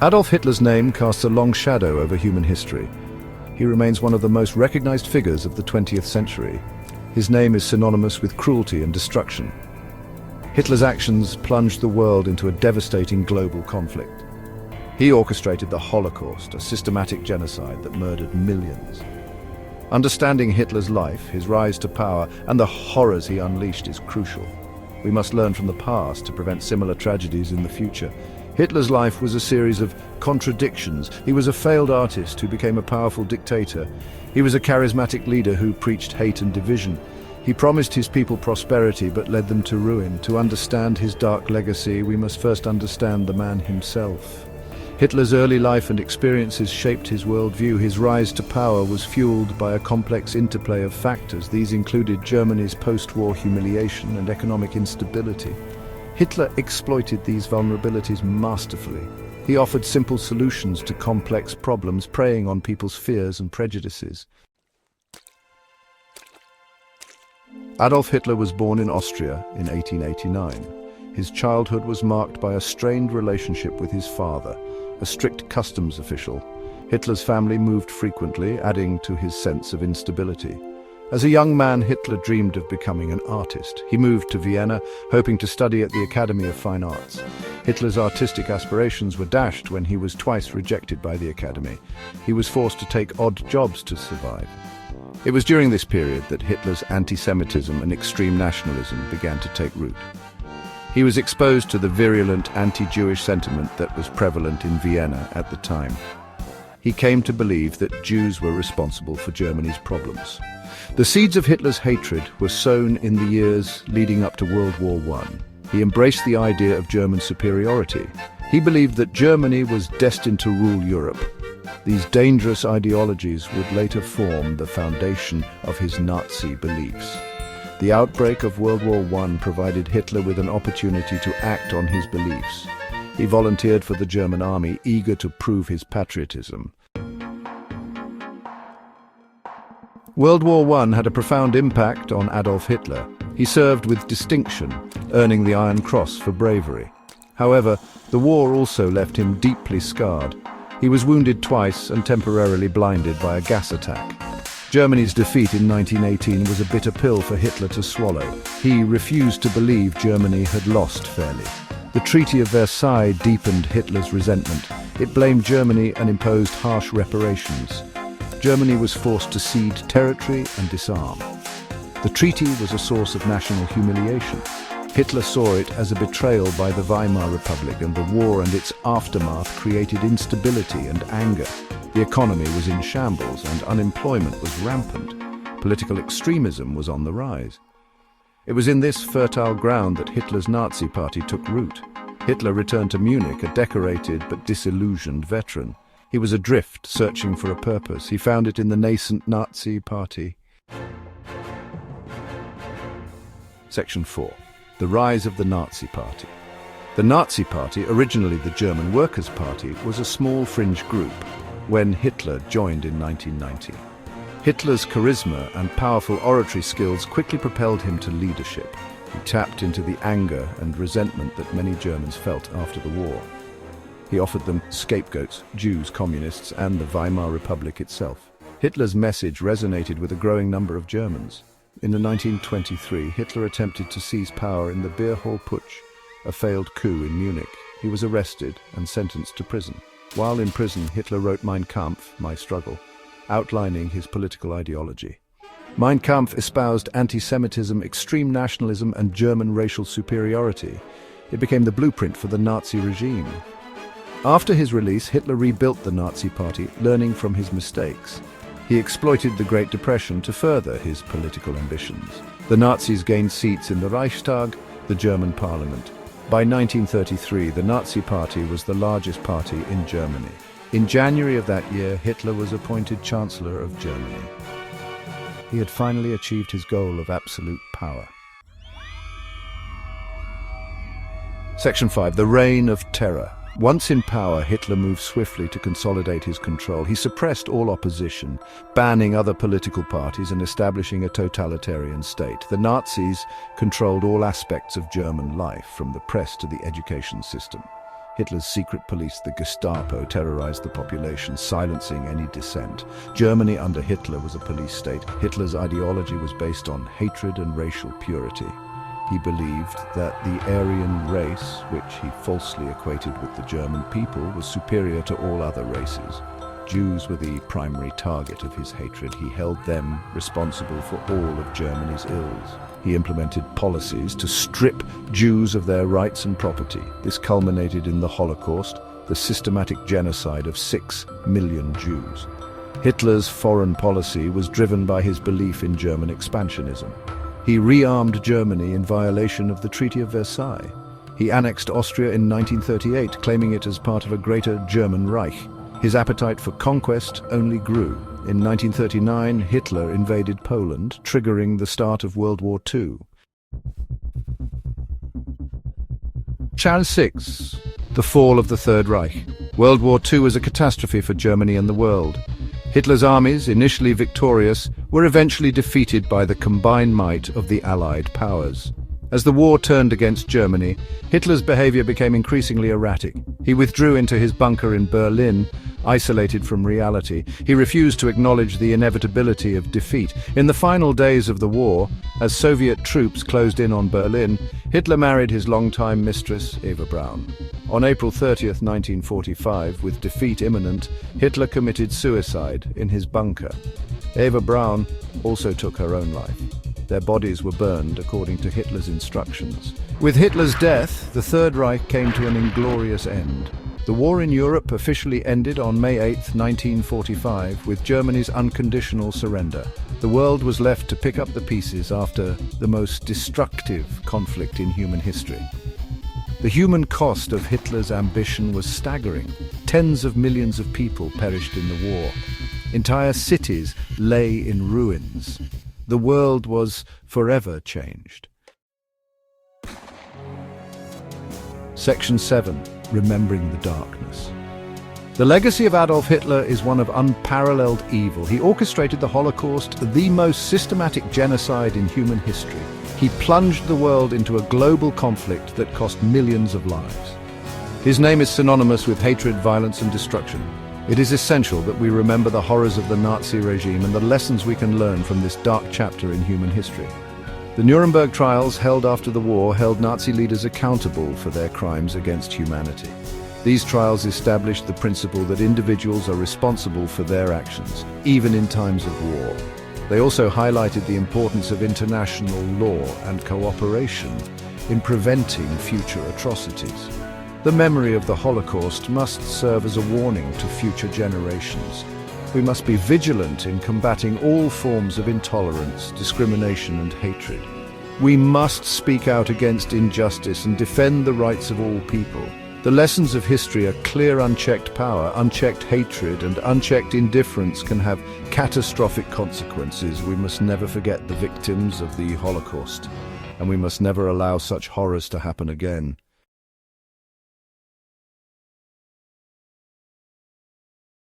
Adolf Hitler's name casts a long shadow over human history. He remains one of the most recognized figures of the 20th century. His name is synonymous with cruelty and destruction. Hitler's actions plunged the world into a devastating global conflict. He orchestrated the Holocaust, a systematic genocide that murdered millions. Understanding Hitler's life, his rise to power, and the horrors he unleashed is crucial. We must learn from the past to prevent similar tragedies in the future. Hitler's life was a series of contradictions. He was a failed artist who became a powerful dictator. He was a charismatic leader who preached hate and division. He promised his people prosperity but led them to ruin. To understand his dark legacy, we must first understand the man himself. Hitler's early life and experiences shaped his worldview. His rise to power was fueled by a complex interplay of factors. These included Germany's post-war humiliation and economic instability. Hitler exploited these vulnerabilities masterfully. He offered simple solutions to complex problems, preying on people's fears and prejudices. Adolf Hitler was born in Austria in 1889. His childhood was marked by a strained relationship with his father, a strict customs official. Hitler's family moved frequently, adding to his sense of instability. As a young man, Hitler dreamed of becoming an artist. He moved to Vienna, hoping to study at the Academy of Fine Arts. Hitler's artistic aspirations were dashed when he was twice rejected by the Academy. He was forced to take odd jobs to survive. It was during this period that Hitler's anti-Semitism and extreme nationalism began to take root. He was exposed to the virulent anti-Jewish sentiment that was prevalent in Vienna at the time. He came to believe that Jews were responsible for Germany's problems. The seeds of Hitler's hatred were sown in the years leading up to World War I. He embraced the idea of German superiority. He believed that Germany was destined to rule Europe. These dangerous ideologies would later form the foundation of his Nazi beliefs. The outbreak of World War I provided Hitler with an opportunity to act on his beliefs. He volunteered for the German army, eager to prove his patriotism. World War I had a profound impact on Adolf Hitler. He served with distinction, earning the Iron Cross for bravery. However, the war also left him deeply scarred. He was wounded twice and temporarily blinded by a gas attack. Germany's defeat in 1918 was a bitter pill for Hitler to swallow. He refused to believe Germany had lost fairly. The Treaty of Versailles deepened Hitler's resentment. It blamed Germany and imposed harsh reparations. Germany was forced to cede territory and disarm. The treaty was a source of national humiliation. Hitler saw it as a betrayal by the Weimar Republic, and the war and its aftermath created instability and anger. The economy was in shambles and unemployment was rampant. Political extremism was on the rise. It was in this fertile ground that Hitler's Nazi Party took root. Hitler returned to Munich, a decorated but disillusioned veteran. He was adrift, searching for a purpose. He found it in the nascent Nazi Party. Section 4. The rise of the Nazi Party. The Nazi Party, originally the German Workers' Party, was a small fringe group when Hitler joined in 1990. Hitler's charisma and powerful oratory skills quickly propelled him to leadership. He tapped into the anger and resentment that many Germans felt after the war. He offered them scapegoats, Jews, communists, and the Weimar Republic itself. Hitler's message resonated with a growing number of Germans. In 1923, Hitler attempted to seize power in the Beer Hall Putsch, a failed coup in Munich. He was arrested and sentenced to prison. While in prison, Hitler wrote Mein Kampf, My Struggle, outlining his political ideology. Mein Kampf espoused anti-Semitism, extreme nationalism, and German racial superiority. It became the blueprint for the Nazi regime. After his release, Hitler rebuilt the Nazi Party, learning from his mistakes. He exploited the Great Depression to further his political ambitions. The Nazis gained seats in the Reichstag, the German parliament. By 1933, the Nazi Party was the largest party in Germany. In January of that year, Hitler was appointed Chancellor of Germany. He had finally achieved his goal of absolute power. Section 5. The Reign of Terror. Once in power, Hitler moved swiftly to consolidate his control. He suppressed all opposition, banning other political parties and establishing a totalitarian state. The Nazis controlled all aspects of German life, from the press to the education system. Hitler's secret police, the Gestapo, terrorized the population, silencing any dissent. Germany under Hitler was a police state. Hitler's ideology was based on hatred and racial purity. He believed that the Aryan race, which he falsely equated with the German people, was superior to all other races. Jews were the primary target of his hatred. He held them responsible for all of Germany's ills. He implemented policies to strip Jews of their rights and property. This culminated in the Holocaust, the systematic genocide of 6 million Jews. Hitler's foreign policy was driven by his belief in German expansionism. He rearmed Germany in violation of the Treaty of Versailles. He annexed Austria in 1938, claiming it as part of a greater German Reich. His appetite for conquest only grew. In 1939, Hitler invaded Poland, triggering the start of World War II. Chapter 6. The Fall of the Third Reich. World War II was a catastrophe for Germany and the world. Hitler's armies, initially victorious, were eventually defeated by the combined might of the Allied powers. As the war turned against Germany, Hitler's behavior became increasingly erratic. He withdrew into his bunker in Berlin, isolated from reality. He refused to acknowledge the inevitability of defeat. In the final days of the war, as Soviet troops closed in on Berlin, Hitler married his longtime mistress, Eva Braun. On April 30th, 1945, with defeat imminent, Hitler committed suicide in his bunker. Eva Braun also took her own life. Their bodies were burned according to Hitler's instructions. With Hitler's death, the Third Reich came to an inglorious end. The war in Europe officially ended on May 8, 1945, with Germany's unconditional surrender. The world was left to pick up the pieces after the most destructive conflict in human history. The human cost of Hitler's ambition was staggering. Tens of millions of people perished in the war. Entire cities lay in ruins. The world was forever changed. Section 7. Remembering the Darkness. The legacy of Adolf Hitler is one of unparalleled evil. He orchestrated the Holocaust, the most systematic genocide in human history. He plunged the world into a global conflict that cost millions of lives. His name is synonymous with hatred, violence, and destruction. It is essential that we remember the horrors of the Nazi regime and the lessons we can learn from this dark chapter in human history. The Nuremberg trials held after the war held Nazi leaders accountable for their crimes against humanity. These trials established the principle that individuals are responsible for their actions, even in times of war. They also highlighted the importance of international law and cooperation in preventing future atrocities. The memory of the Holocaust must serve as a warning to future generations. We must be vigilant in combating all forms of intolerance, discrimination, and hatred. We must speak out against injustice and defend the rights of all people. The lessons of history are clear. Unchecked power, unchecked hatred, and unchecked indifference can have catastrophic consequences. We must never forget the victims of the Holocaust, and we must never allow such horrors to happen again.